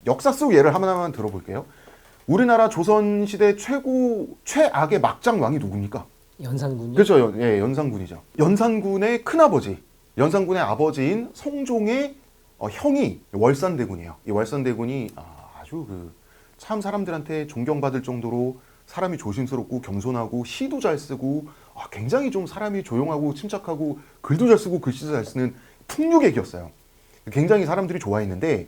역사 속 예를 하나만 들어볼게요. 우리나라 조선시대 최악의 막장 왕이 누굽니까? 연산군요? 그렇죠. 예, 연산군이죠. 연산군의 큰아버지, 연산군의 아버지인 성종의 형이 월산대군이에요. 이 월산대군이 아주 참 사람들한테 존경받을 정도로 사람이 조심스럽고 겸손하고 시도 잘 쓰고 굉장히 좀 사람이 조용하고 침착하고 글도 잘 쓰고 글씨도 잘 쓰는 풍류객이었어요. 굉장히 사람들이 좋아했는데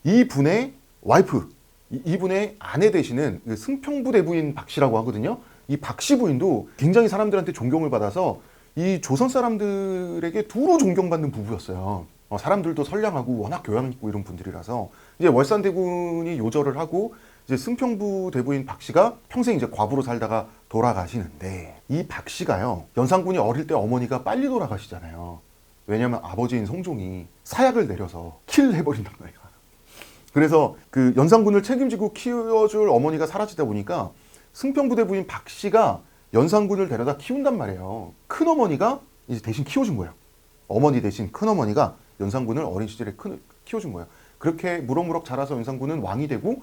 이분의 와이프, 이분의 아내 되시는 승평부대 부인 박씨라고 하거든요. 이 박씨 부인도 굉장히 사람들한테 존경을 받아서 이 조선 사람들에게 두루 존경받는 부부였어요. 사람들도 선량하고 워낙 교양 있고 이런 분들이라서 이제 월산대군이 요절을 하고 이제 승평부 대부인 박씨가 평생 이제 과부로 살다가 돌아가시는데 이 박씨가요, 연산군이 어릴 때 어머니가 빨리 돌아가시잖아요. 왜냐하면 아버지인 성종이 사약을 내려서 킬 해버린단 말이에요. 그래서 그 연산군을 책임지고 키워줄 어머니가 사라지다 보니까 승평부대 부인 박씨가 연산군을 데려다 키운단 말이에요. 큰어머니가 이제 대신 키워준 거예요. 어머니 대신 큰어머니가 연산군을 어린 시절에 키워준 거예요. 그렇게 무럭무럭 자라서 연산군은 왕이 되고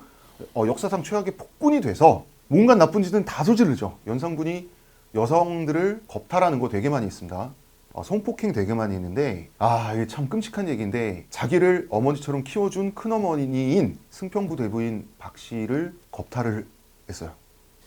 역사상 최악의 폭군이 돼서 온갖 나쁜 짓은 다 저지르죠. 연산군이 여성들을 겁탈하는 거 되게 많이 있습니다. 성폭행 되게 많이 했는데 이게 참 끔찍한 얘기인데 자기를 어머니처럼 키워준 큰어머니인 승평부 대부인 박씨를 겁탈을 했어요.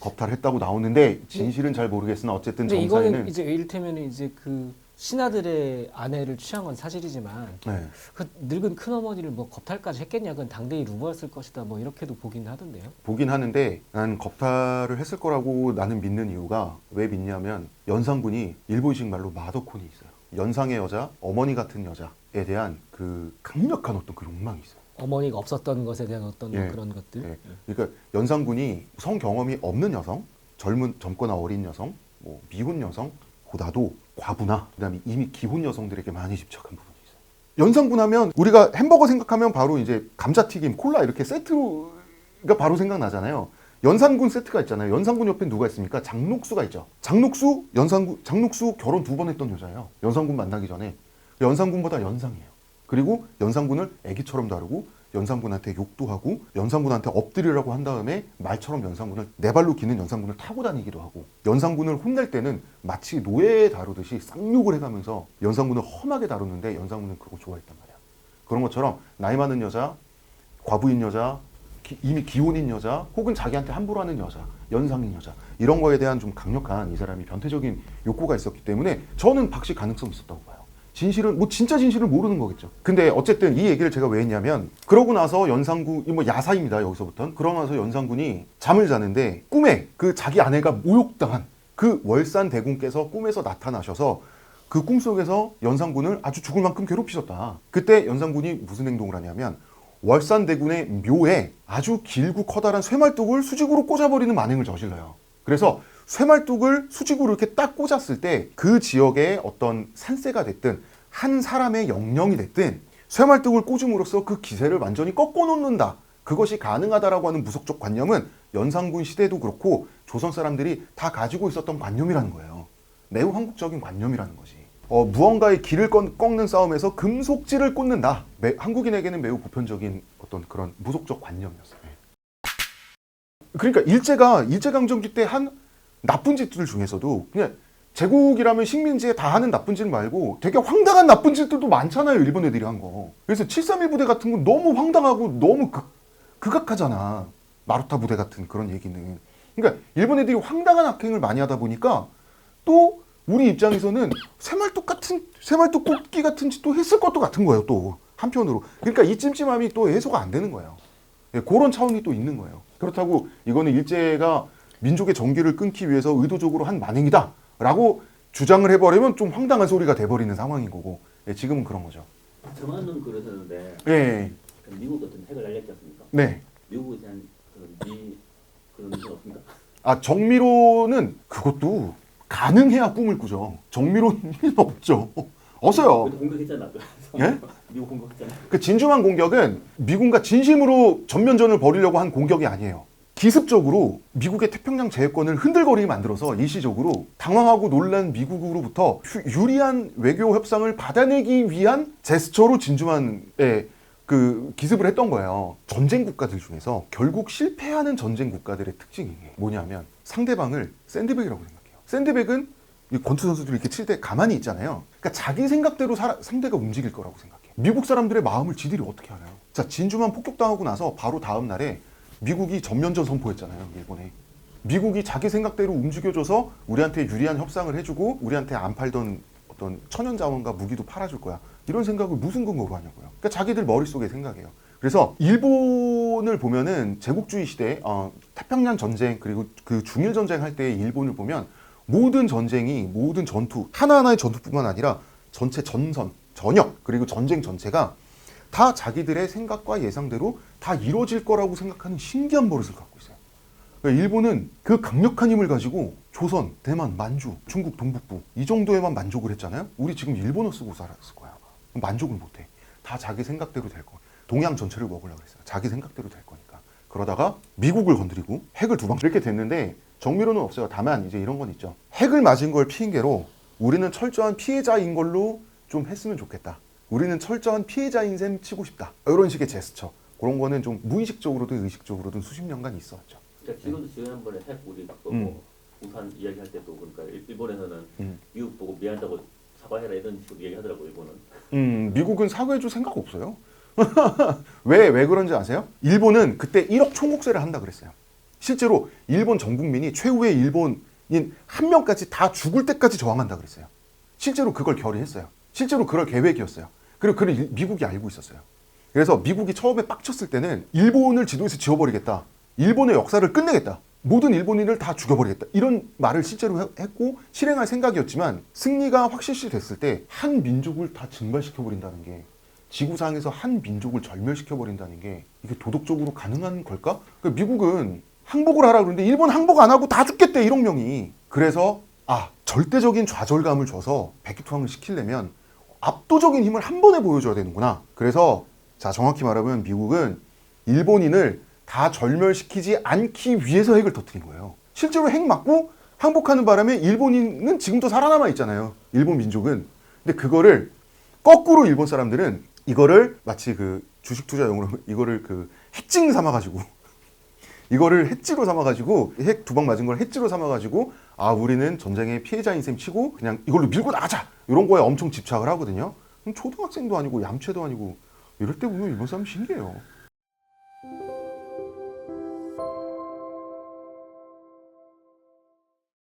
겁탈했다고 나오는데 진실은 잘 모르겠으나 어쨌든 근데 정사에는 이거는 이제 이를테면 이제 그 신하들의 아내를 취한 건 사실이지만 네. 그 늙은 큰어머니를 뭐 겁탈까지 했겠냐, 그건 당대의 루머였을 것이다, 뭐 이렇게도 보긴 하던데요. 보긴 하는데 난 겁탈을 했을 거라고 나는 믿는 이유가 왜 믿냐면 연산군이 일본식 말로 마더콘이 있어요. 연상의 여자, 어머니 같은 여자에 대한 그 강력한 어떤 그 욕망이 있어요. 어머니가 없었던 것에 대한 어떤 예. 그런 것들. 예. 그러니까 연산군이 성 경험이 없는 여성, 젊거나 어린 여성, 뭐 미혼 여성, 보다도 과부나 그다음에 이미 기혼 여성들에게 많이 집착한 부분이 있어요. 연산군 하면 우리가 햄버거 생각하면 바로 이제 감자튀김, 콜라 이렇게 세트가 바로 생각나잖아요. 연산군 세트가 있잖아요. 연산군 옆에 누가 있습니까? 장녹수가 있죠. 장녹수 결혼 2번 했던 여자예요. 연산군 만나기 전에. 연산군보다 연상이에요. 그리고 연산군을 애기처럼 다루고 연산군한테 욕도 하고 연산군한테 엎드리라고 한 다음에 말처럼 연산군을 네 발로 기는 연산군을 타고 다니기도 하고 연산군을 혼낼 때는 마치 노예 다루듯이 쌍욕을 해가면서 연산군을 험하게 다루는데 연산군은 그거 좋아했단 말이야. 그런 것처럼 나이 많은 여자, 과부인 여자, 이미 기혼인 여자 혹은 자기한테 함부로 하는 여자, 연상인 여자 이런 거에 대한 좀 강력한 이 사람이 변태적인 욕구가 있었기 때문에 저는 박씨 가능성이 있었다고 봐요. 진실은 뭐 진짜 진실을 모르는 거겠죠. 근데 어쨌든 이 얘기를 제가 왜 했냐면 그러고 나서 연산군 뭐 야사입니다. 여기서부터는 그러고 나서 연산군이 잠을 자는데 꿈에 그 자기 아내가 모욕당한 그 월산 대군께서 꿈에서 나타나셔서 그 꿈속에서 연산군을 아주 죽을 만큼 괴롭히셨다. 그때 연산군이 무슨 행동을 하냐면 월산 대군의 묘에 아주 길고 커다란 쇠말뚝을 수직으로 꽂아버리는 만행을 저질러요. 그래서 쇠말뚝을 수직으로 이렇게 딱 꽂았을 때 그 지역의 어떤 산세가 됐든 한 사람의 영령이 됐든 쇠말뚝을 꽂음으로써 그 기세를 완전히 꺾어놓는다. 그것이 가능하다라고 하는 무속적 관념은 연산군 시대도 그렇고 조선 사람들이 다 가지고 있었던 관념이라는 거예요. 매우 한국적인 관념이라는 거지. 무언가의 길을 꺾는 싸움에서 금속질을 꽂는다. 한국인에게는 매우 보편적인 어떤 그런 무속적 관념이었어요. 그러니까 일제강점기 때 한 나쁜 짓들 중에서도 그냥 제국이라면 식민지에 다 하는 나쁜 짓 말고 되게 황당한 나쁜 짓들도 많잖아요. 일본 애들이 한 거. 그래서 731 부대 같은 건 너무 황당하고 너무 극악하잖아. 마루타 부대 같은 그런 얘기는. 그러니까 일본 애들이 황당한 악행을 많이 하다 보니까 또 우리 입장에서는 새말뚝 꽂기 같은 짓도 했을 것도 같은 거예요. 또 한편으로. 그러니까 이 찜찜함이 또 해소가 안 되는 거예요. 그런 차원이 또 있는 거예요. 그렇다고 이거는 일제가 민족의 정기를 끊기 위해서 의도적으로 한 만행이다 라고 주장을 해버리면 좀 황당한 소리가 돼버리는 상황인 거고 지금은 그런 거죠. 정한은 그러셨는데 예. 미국 같은 핵을 날렸지 않습니까? 네. 미국에 대한 그런 게 없습니까? 정미로는 그것도 가능해야 꿈을 꾸죠. 정미로는 없죠. 없어요. 공격했잖아. 예? 미국 공격했잖아. 그 진주만 공격은 미군과 진심으로 전면전을 벌이려고 한 공격이 아니에요. 기습적으로 미국의 태평양 제해권을 흔들거리게 만들어서 일시적으로 당황하고 놀란 미국으로부터 유리한 외교 협상을 받아내기 위한 제스처로 진주만의 그 기습을 했던 거예요. 전쟁 국가들 중에서 결국 실패하는 전쟁 국가들의 특징이 뭐냐면 상대방을 샌드백이라고 생각해요. 샌드백은 이 권투 선수들이 이렇게 칠 때 가만히 있잖아요. 그러니까 자기 생각대로 상대가 움직일 거라고 생각해. 미국 사람들의 마음을 지들이 어떻게 알아요? 자, 진주만 폭격당하고 나서 바로 다음 날에 미국이 전면전 선포했잖아요. 일본에. 미국이 자기 생각대로 움직여줘서 우리한테 유리한 협상을 해주고 우리한테 안 팔던 어떤 천연자원과 무기도 팔아줄 거야. 이런 생각을 무슨 근거로 하냐고요. 그러니까 자기들 머릿속에 생각해요. 그래서 일본을 보면은 제국주의 시대, 태평양 전쟁 그리고 그 중일 전쟁 할 때 일본을 보면 모든 전쟁이 모든 전투 하나하나의 전투뿐만 아니라 전체 전선, 전역 그리고 전쟁 전체가 다 자기들의 생각과 예상대로 다 이루어질 거라고 생각하는 신기한 버릇을 갖고 있어요. 그러니까 일본은 그 강력한 힘을 가지고 조선, 대만, 만주, 중국 동북부 이 정도에만 만족을 했잖아요. 우리 지금 일본어 쓰고 살았을 거야. 만족을 못해. 다 자기 생각대로 될 거야. 동양 전체를 먹으려고 그랬어요. 자기 생각대로 될 거니까. 그러다가 미국을 건드리고 핵을 2방 이렇게 됐는데 정밀호는 없어요. 다만 이제 이런 건 있죠. 핵을 맞은 걸 핑계로 우리는 철저한 피해자인 걸로 좀 했으면 좋겠다. 우리는 철저한 피해자인 셈 치고 싶다. 이런 식의 제스처. 그런 거는 좀 무의식적으로든 의식적으로든 수십 년간 있었죠. 그러니까 지금도 지난번에 핵 우리 뭐 부산 이야기할 때도 그러니까 일본에서는 미국 보고 미안하다고 사과해라 이런 식으로 얘기하더라고 일본은. 미국은 사과해줄 생각 없어요. 왜 그런지 아세요? 일본은 그때 1억 총국세를 한다 그랬어요. 실제로 일본 전 국민이 최후의 일본인 한 명까지 다 죽을 때까지 저항한다 그랬어요. 실제로 그걸 결의했어요. 실제로 그럴 계획이었어요. 그리고 그걸 미국이 알고 있었어요. 그래서 미국이 처음에 빡쳤을 때는 일본을 지도에서 지워버리겠다. 일본의 역사를 끝내겠다. 모든 일본인을 다 죽여버리겠다. 이런 말을 실제로 했고 실행할 생각이었지만 승리가 확실시 됐을 때 한 민족을 다 증발시켜버린다는 게 지구상에서 한 민족을 절멸시켜버린다는 게 이게 도덕적으로 가능한 걸까? 그러니까 미국은 항복을 하라 그러는데 일본 항복 안 하고 다 죽겠대 1억 명이. 그래서 절대적인 좌절감을 줘서 백기투항을 시키려면 압도적인 힘을 한 번에 보여줘야 되는구나. 그래서 자 정확히 말하면 미국은 일본인을 다 절멸시키지 않기 위해서 핵을 터뜨린 거예요. 실제로 핵 맞고 항복하는 바람에 일본인은 지금도 살아남아 있잖아요. 일본 민족은. 근데 그거를 거꾸로 일본 사람들은 이거를 마치 그 주식 투자용으로 이거를 그 해칭 삼아가지고 이거를 해찌로 삼아가지고 핵 2방 맞은 걸 해찌로 삼아가지고 우리는 전쟁의 피해자인 셈 치고 그냥 이걸로 밀고 나가자 이런 거에 엄청 집착을 하거든요. 초등학생도 아니고 얌체도 아니고 이럴 때 보면 일본 사람 신기해요.